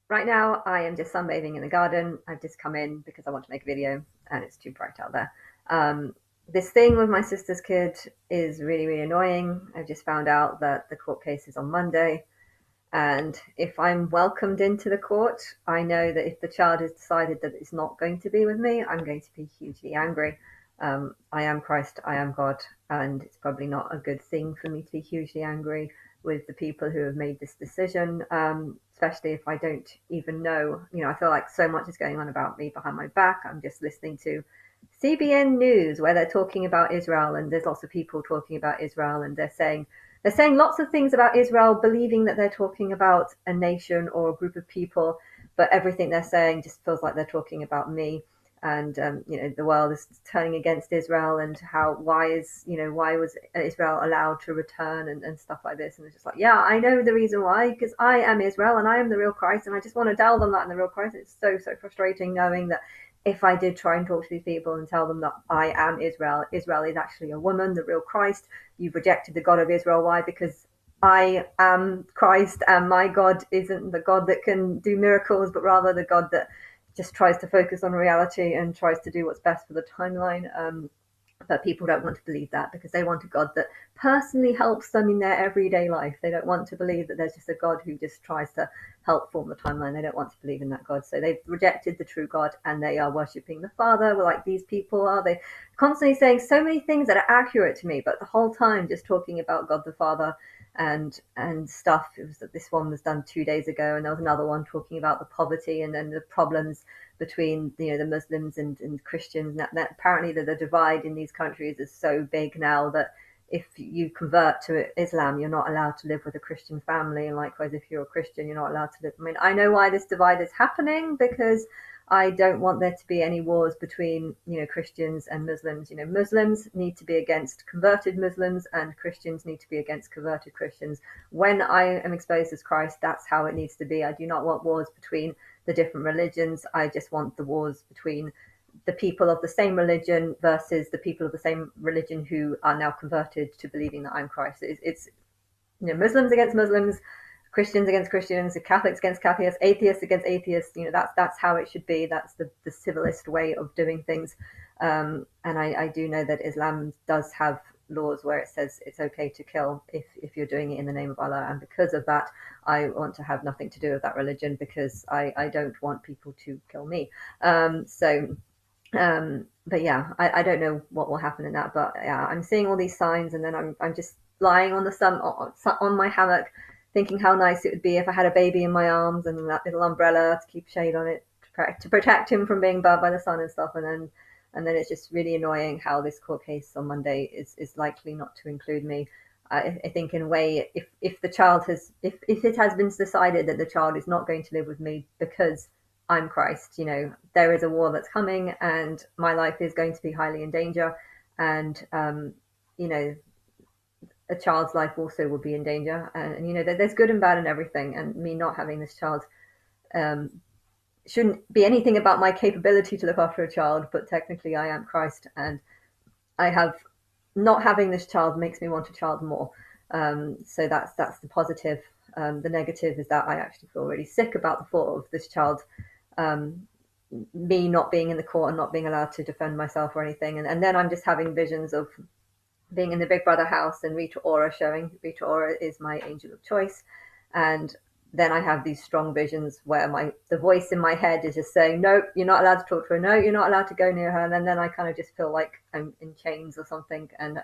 Right now, I am just sunbathing in the garden. I've just come in because I want to make a video and it's too bright out there. Um, this thing with my sister's kid is really, really annoying. I've just found out that the court case is on Monday. And if I'm welcomed into the court, I know that if the child has decided that it's not going to be with me, I'm going to be hugely angry. I am Christ, I am God, and it's probably not a good thing for me to be hugely angry with the people who have made this decision, especially if I don't even know. I feel like so much is going on about me behind my back. I'm just listening to CBN News where they're talking about Israel, and there's lots of people talking about Israel, and they're saying lots of things about Israel, believing that they're talking about a nation or a group of people, but everything they're saying just feels like they're talking about me. And the world is turning against Israel, and why was Israel allowed to return and stuff like this? And it's just like, yeah, I know the reason why, because I am Israel and I am the real Christ, and I just want to tell them that in the real Christ. It's so frustrating knowing that if I did try and talk to these people and tell them that I am Israel, Israel is actually a woman, the real Christ. You've rejected the God of Israel. Why? Because I am Christ, and my God isn't the God that can do miracles, but rather the God that just tries to focus on reality and tries to do what's best for the timeline. But people don't want to believe that because they want a God that personally helps them in their everyday life. They don't want to believe that there's just a God who just tries to help form the timeline. They don't want to believe in that God. So they've rejected the true God and they are worshipping the Father. We're like, these people are they constantly saying so many things that are accurate to me, but the whole time just talking about God the Father and stuff. It was that this one was done 2 days ago, and there was another one talking about the poverty and then the problems between the Muslims and Christians. That apparently the divide in these countries is so big now that if you convert to Islam, you're not allowed to live with a Christian family, and likewise, if you're a Christian, you're not allowed to live. I mean, I know why this divide is happening because I don't want there to be any wars between Christians and Muslims. Muslims need to be against converted Muslims, and Christians need to be against converted Christians. When I am exposed as Christ, that's how it needs to be. I do not want wars between the different religions. I just want the wars between the people of the same religion versus the people of the same religion who are now converted to believing that I'm Christ. It's Muslims against Muslims, Christians against Christians, Catholics against Catholics, atheists against atheists. That's how it should be. That's the civilist way of doing things. And I do know that Islam does have laws where it says it's okay to kill if you're doing it in the name of Allah. And because of that, I want to have nothing to do with that religion because I don't want people to kill me. But yeah, I don't know what will happen in that. But yeah, I'm seeing all these signs, and then I'm just lying on the sun on my hammock, thinking how nice it would be if I had a baby in my arms and that little umbrella to keep shade on it to protect him from being burned by the sun and stuff. And then it's just really annoying how this court case on Monday is likely not to include me. I think in a way, if the child has if it has been decided that the child is not going to live with me because I'm Christ, there is a war that's coming and my life is going to be highly in danger. And, you know, a child's life also will be in danger. And there's good and bad in everything. And me not having this child um, shouldn't be anything about my capability to look after a child, but technically I am Christ. And I have not having this child makes me want a child more. So that's the positive. The negative is that I actually feel really sick about the thought of this child, um, me not being in the court and not being allowed to defend myself or anything. And then I'm just having visions of being in the Big Brother house and Rita Ora showing. Rita Ora is my angel of choice. And then I have these strong visions where the voice in my head is just saying, no, you're not allowed to talk to her. No, you're not allowed to go near her. And then I kind of just feel like I'm in chains or something. And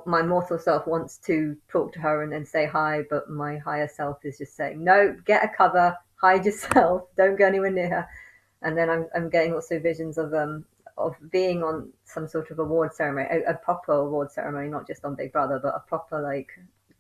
my mortal self wants to talk to her and say hi, but my higher self is just saying, no, get a cover, hide yourself, don't go anywhere near her. And then I'm getting also visions of being on some sort of award ceremony, a proper award ceremony, not just on Big Brother, but a proper like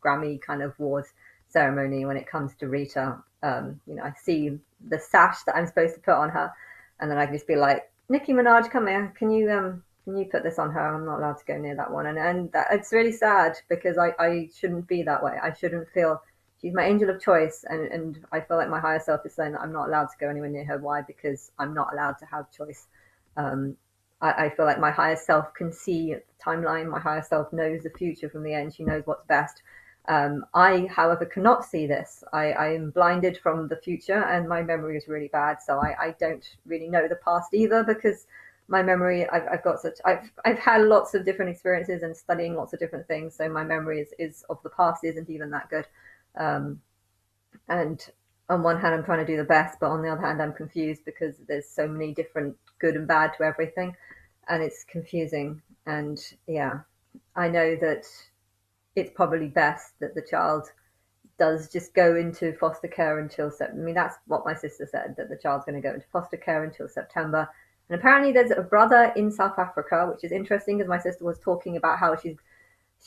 Grammy kind of awards ceremony when it comes to Rita. I see the sash that I'm supposed to put on her, and then I can just be like, Nicki Minaj, come here, can you put this on her? I'm not allowed to go near that one. And it's really sad because I shouldn't be that way. I shouldn't feel she's my angel of choice, and I feel like my higher self is saying that I'm not allowed to go anywhere near her. Why? Because I'm not allowed to have choice. Um, I feel like my higher self can see the timeline. My higher self knows the future from the end. She knows what's best. I, however, cannot see this. I am blinded from the future, and my memory is really bad. So I don't really know the past either, because my memory, I've had lots of different experiences and studying lots of different things. So my memory is of the past isn't even that good. Um, and on one hand, I'm trying to do the best, but on the other hand, I'm confused because there's so many different good and bad to everything, and it's confusing. And yeah, I know that it's probably best that the child does just go into foster care until September. I mean, that's what my sister said, that the child's going to go into foster care until September. And apparently, there's a brother in South Africa, which is interesting because my sister was talking about how she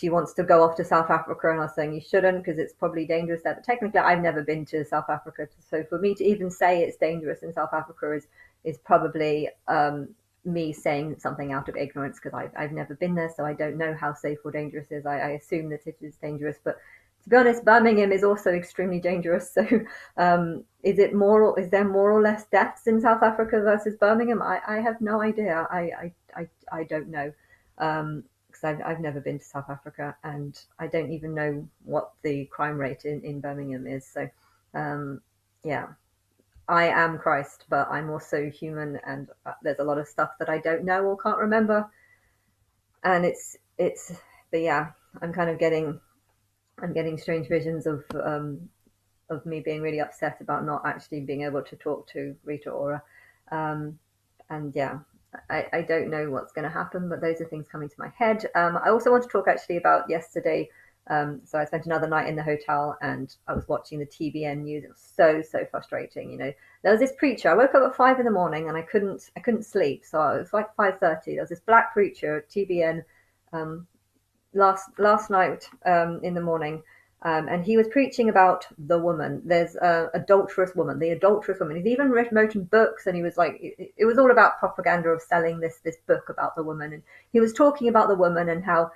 wants to go off to South Africa, and I was saying you shouldn't because it's probably dangerous there. But technically, I've never been to South Africa, so for me to even say it's dangerous in South Africa is probably me saying something out of ignorance, because I've never been there, so I don't know how safe or dangerous it is. I assume that it is dangerous, but to be honest, Birmingham is also extremely dangerous. So, is there more or less deaths in South Africa versus Birmingham? I have no idea. I don't know. Because I've never been to South Africa, and I don't even know what the crime rate in Birmingham is. So, yeah, I am Christ, but I'm also human, and there's a lot of stuff that I don't know or can't remember. And but yeah, I'm kind of getting strange visions of me being really upset about not actually being able to talk to Rita Ora. And yeah, I don't know what's going to happen, but those are things coming to my head. I also want to talk actually about yesterday. So I spent another night in the hotel, and I was watching the TBN news. It was so frustrating. There was this preacher. I woke up at 5 in the morning, and I couldn't sleep. So it was like 5:30. There was this black preacher at TBN last night in the morning, and he was preaching about the woman. There's the adulterous woman. He's even written books, and he was like, it was all about propaganda of selling this book about the woman. And he was talking about the woman and how,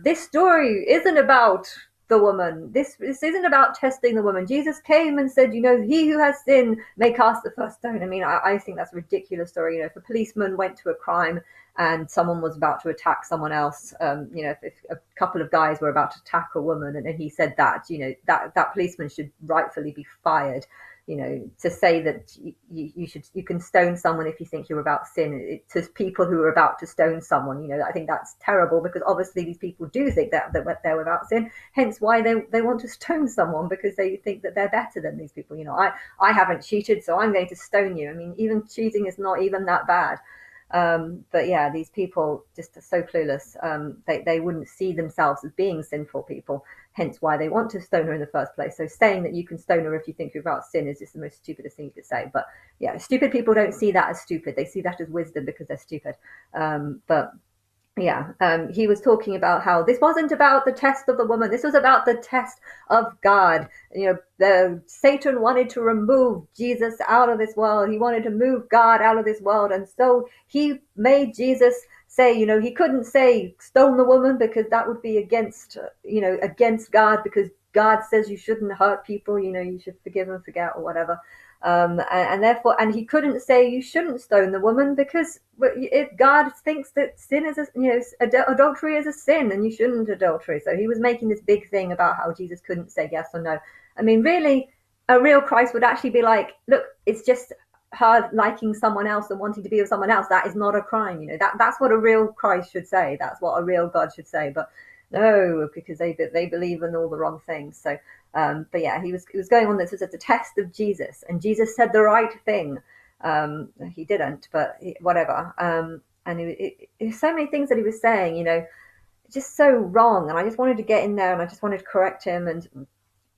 this story isn't about the woman. This isn't about testing the woman. Jesus came and said, he who has sinned may cast the first stone. I mean, I think that's a ridiculous story. If a policeman went to a crime and someone was about to attack someone else, if a couple of guys were about to attack a woman, and he said that, that policeman should rightfully be fired. To say that you can stone someone if you think you're about sin, to people who are about to stone someone, I think that's terrible, because obviously these people do think that they're without sin, hence why they want to stone someone, because they think that they're better than these people. I haven't cheated, so I'm going to stone you. I mean, even cheating is not even that bad. But yeah, these people just are so clueless. They wouldn't see themselves as being sinful people, hence why they want to stone her in the first place. So saying that you can stone her if you think you're about sin is just the most stupidest thing you could say. But yeah, stupid people don't see that as stupid. They see that as wisdom, because they're stupid. But yeah, he was talking about how this wasn't about the test of the woman. This was about the test of God. Satan wanted to remove Jesus out of this world. He wanted to move God out of this world. And so he made Jesus say, he couldn't say stone the woman, because that would be against God, because God says you shouldn't hurt people, you should forgive and forget or whatever. And therefore, and he couldn't say you shouldn't stone the woman, because if God thinks that sin is adultery is a sin, and you shouldn't adultery. So he was making this big thing about how Jesus couldn't say yes or no. I mean, really, a real Christ would actually be like, look, it's just her liking someone else and wanting to be with someone else. That is not a crime. That's what a real Christ should say. That's what a real God should say. But no, because they believe in all the wrong things. So but yeah, he was going on. This was at the test of Jesus, and Jesus said the right thing. He didn't, but whatever. And it so many things that he was saying, just so wrong. And I just wanted to get in there, and I just wanted to correct him. And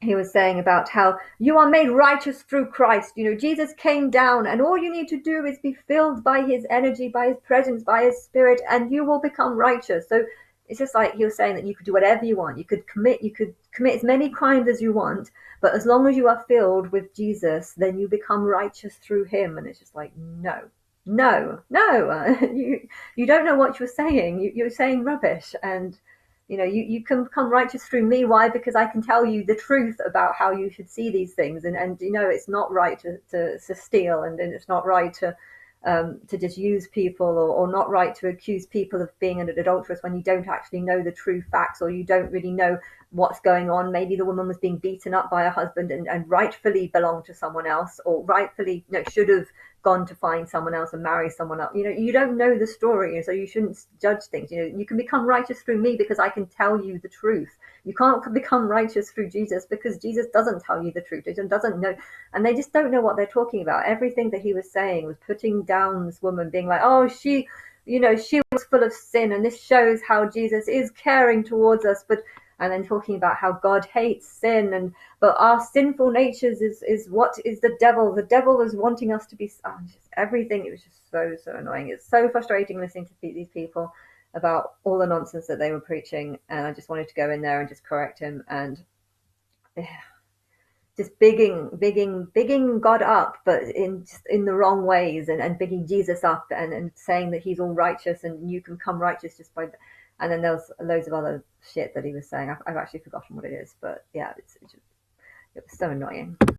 he was saying about how you are made righteous through Christ. Jesus came down, and all you need to do is be filled by his energy, by his presence, by his spirit, and you will become righteous. So it's just like he was saying that you could do whatever you want. You could commit as many crimes as you want, but as long as you are filled with Jesus, then you become righteous through him. And it's just like, no, you don't know what you're saying. You're saying rubbish. And you can become righteous through me. Why? Because I can tell you the truth about how you should see these things. And it's not right to steal, and it's not right to just use people, or not right to accuse people of being an adulteress when you don't actually know the true facts, or you don't really know what's going on. Maybe the woman was being beaten up by her husband and rightfully belonged to someone else, or rightfully, should have gone to find someone else and marry someone else. You don't know the story, so you shouldn't judge things. You can become righteous through me because I can tell you the truth. You can't become righteous through Jesus because Jesus doesn't tell you the truth. He doesn't know, and they just don't know what they're talking about. Everything that he was saying was putting down this woman, being like, oh, she was full of sin, and this shows how Jesus is caring towards us, and then talking about how God hates sin, but our sinful natures is what is the devil. The devil is wanting us to be just everything. It was just so annoying. It's so frustrating listening to these people about all the nonsense that they were preaching, and I just wanted to go in there and just correct him, and just bigging God up, but in the wrong ways, and bigging Jesus up, and saying that he's all righteous and you can come righteous just by. And then there was loads of other shit that he was saying. I've actually forgotten what it is, but yeah, it was so annoying.